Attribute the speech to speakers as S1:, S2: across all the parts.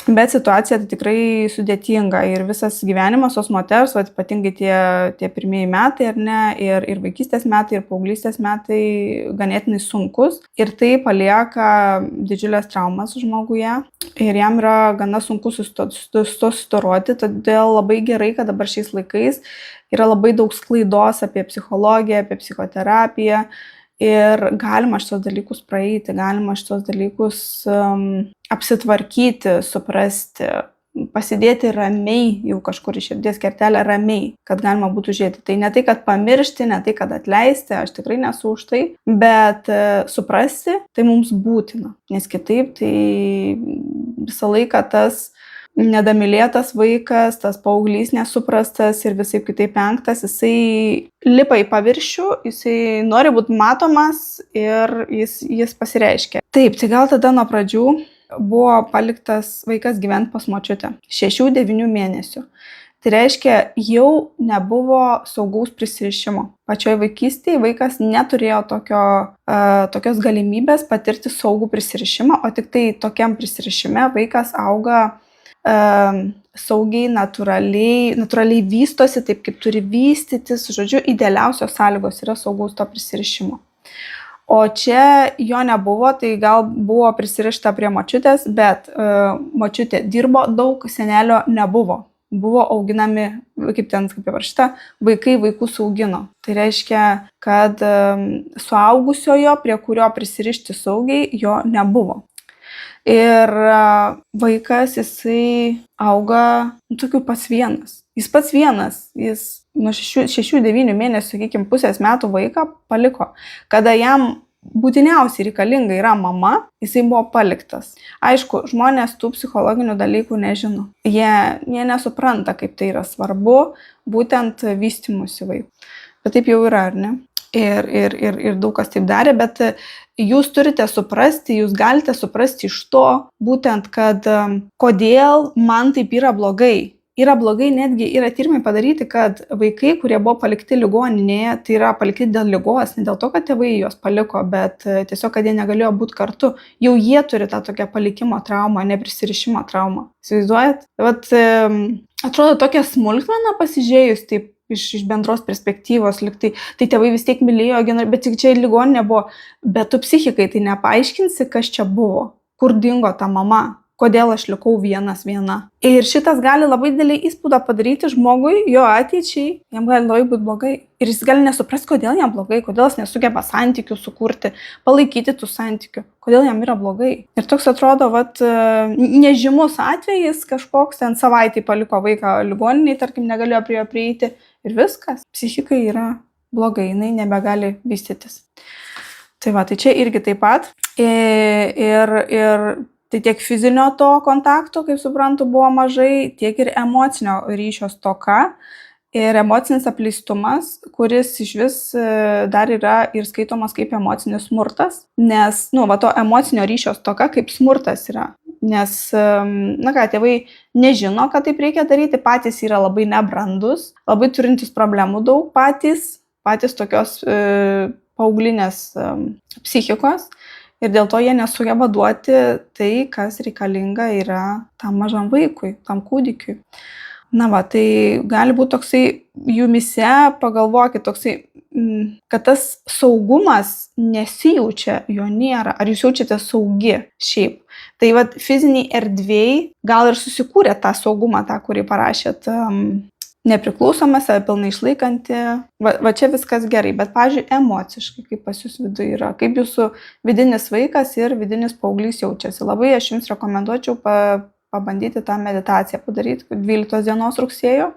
S1: Bet situacija tai tikrai sudėtinga ir visas gyvenimas tos moters, ypatingai tie pirmieji metai, ar ne, ir vaikystės metai, ir paauglystės metai ganėtinai sunkus. Ir tai palieka didžiulės traumas žmoguje ir jam yra gana sunku susidoroti, todėl labai gerai, kad dabar šiais laikais yra labai daug sklaidos apie psichologiją, apie psichoterapiją. Ir galima šitos dalykus praeiti, galima šitos dalykus apsitvarkyti, suprasti, pasidėti ramiai, jau kažkur į širdies kertelę ramiai, kad galima būtų žiūrėti. Tai ne tai, kad pamiršti, ne tai, kad atleisti, aš tikrai nesu už tai, bet suprasti tai mums būtina, nes kitaip tai visą laiką tas nedamylėtas vaikas, tas paauglys nesuprastas ir visai kitaip penktas, jisai lipa į paviršių, jisai nori būti matomas ir jis pasireiškia. Taip, tai gal tada nuo pradžių buvo paliktas vaikas gyventi pas močiutę 6-9 mėnesių. Tai reiškia, jau nebuvo saugaus prisirišimo. Pačioj vaikystėje vaikas neturėjo tokios galimybės patirti saugų prisirišimą, o tik tai tokiam prisirišime vaikas auga saugiai, natūraliai vystosi taip, kaip turi vystytis. Žodžiu, idealiausios sąlygos yra saugaus to prisirišimo. O čia jo nebuvo, tai gal buvo prisirišta prie močiutės, bet močiutė dirbo daug, senelio nebuvo. Buvo auginami, kaip parašyta, vaikai vaikus augino. Tai reiškia, kad suaugusiojo, prie kurio prisirišti saugiai, jo nebuvo. Ir vaikas, jisai auga tokiu pats vienas. Jis pats vienas, jis nuo 6-9 mėnesių, sakykime, pusės metų vaiką paliko. Kada jam būtiniausiai reikalinga yra mama, jisai buvo paliktas. Aišku, žmonės tų psichologinių dalykų nežino. Jie nesupranta, kaip tai yra svarbu, būtent vystymusi vaikų. Bet taip jau yra, ar ne? Ir daug kas taip darė, bet jūs turite suprasti, jūs galite suprasti iš to, būtent, kad kodėl man taip yra blogai. Yra blogai, netgi yra tyrimai padaryti, kad vaikai, kurie buvo palikti ligoninėje, tai yra palikti dėl ligos, ne dėl to, kad tėvai juos paliko, bet tiesiog, kad jie negalėjo būti kartu. Jau jie turi tą tokią palikimo traumą, neprisirišimo traumą. Įsivaizduojat? Atrodo tokia smulkmena pasižiūrėjus taip iš bendros perspektyvos, tai tėvai vis tiek mylėjo, bet tik čia ligoninė buvo. Bet tu psichikai tai nepaaiškinsi, kas čia buvo, kur dingo ta mama. Kodėl aš likau viena. Ir šitas gali labai didelį įspūdą padaryti žmogui, jo ateičiai, jam gali labai būti blogai. Ir jis gali nesuprasti, kodėl jam blogai, kodėl jis nesugeba santykių sukurti, palaikyti tų santykių, kodėl jam yra blogai. Ir toks atrodo, nežymus atvejis, kažkoks ten savaitį paliko vaiką ligoniniai, tarkim, negalėjo prie jo prieiti ir viskas. Psichikai yra blogai, jinai nebegali vystytis. Tai čia irgi taip pat. Ir tai tiek fizinio to kontakto, kaip suprantu, buvo mažai, tiek ir emocinio ryšio stoka ir emocinis apleistumas, kuris iš vis dar yra ir skaitomas kaip emocinis smurtas, nes, to emocinio ryšio stoka kaip smurtas yra. Nes, tėvai nežino, kad taip reikia daryti, patys yra labai nebrandus, labai turintys problemų daug patys tokios paauginės psichikos. Ir dėl to jie nesugeba duoti tai, kas reikalinga yra tam mažam vaikui, tam kūdikiui. Tai gali būti toksai jumyse, pagalvokit, toksai, kad tas saugumas nesijaučia, jo nėra. Ar jūs jaučiate saugi šiaip? Tai fiziniai erdvėjai gal ir susikūrė tą saugumą, tą, kurį parašėt, nepriklausoma, save pilnai išlaikanti, čia viskas gerai, bet, pavyzdžiui, emociškai, kaip pas jūs viduje yra, kaip jūsų vidinis vaikas ir vidinis paauglys jaučiasi. Labai aš jums rekomenduočiau pabandyti tą meditaciją padaryti 12 dienos rugsėjo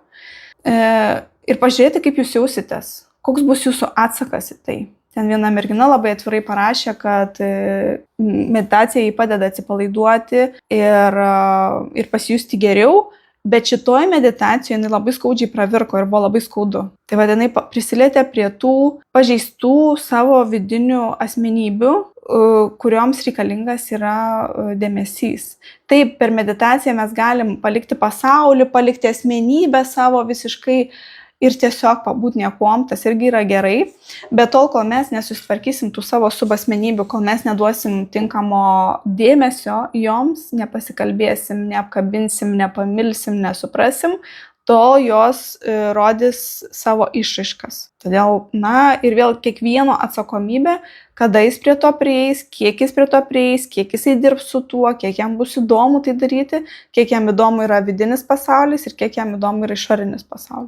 S1: ir pažiūrėti, kaip jūs jausitės, koks bus jūsų atsakas į tai. Ten viena mergina labai atvirai parašė, kad meditacija jai padeda atsipalaiduoti ir pasijusti geriau. Bet šitoj meditacijoje jinai labai skaudžiai pravirko ir buvo labai skaudu. Tai jinai prisilietė prie tų pažeistų savo vidinių asmenybių, kurioms reikalingas yra dėmesys. Taip, per meditaciją mes galim palikti pasaulį, palikti asmenybę savo visiškai ir tiesiog pabūt niekuom, tas irgi yra gerai, bet tol, kol mes nesusitvarkysim tų savo subasmenybių, kol mes neduosim tinkamo dėmesio joms, nepasikalbėsim, neapkabinsim, nepamilsim, nesuprasim, tol jos rodys savo išraiškas. Todėl, ir vėl kiekvieno atsakomybė, kada jis prie to prieis, kiek jis prie to prieis, kiek jisai dirbs su tuo, kiek jam bus įdomu tai daryti, kiek jam įdomu yra vidinis pasaulis ir kiek jam įdomu yra išorinis pasaulis.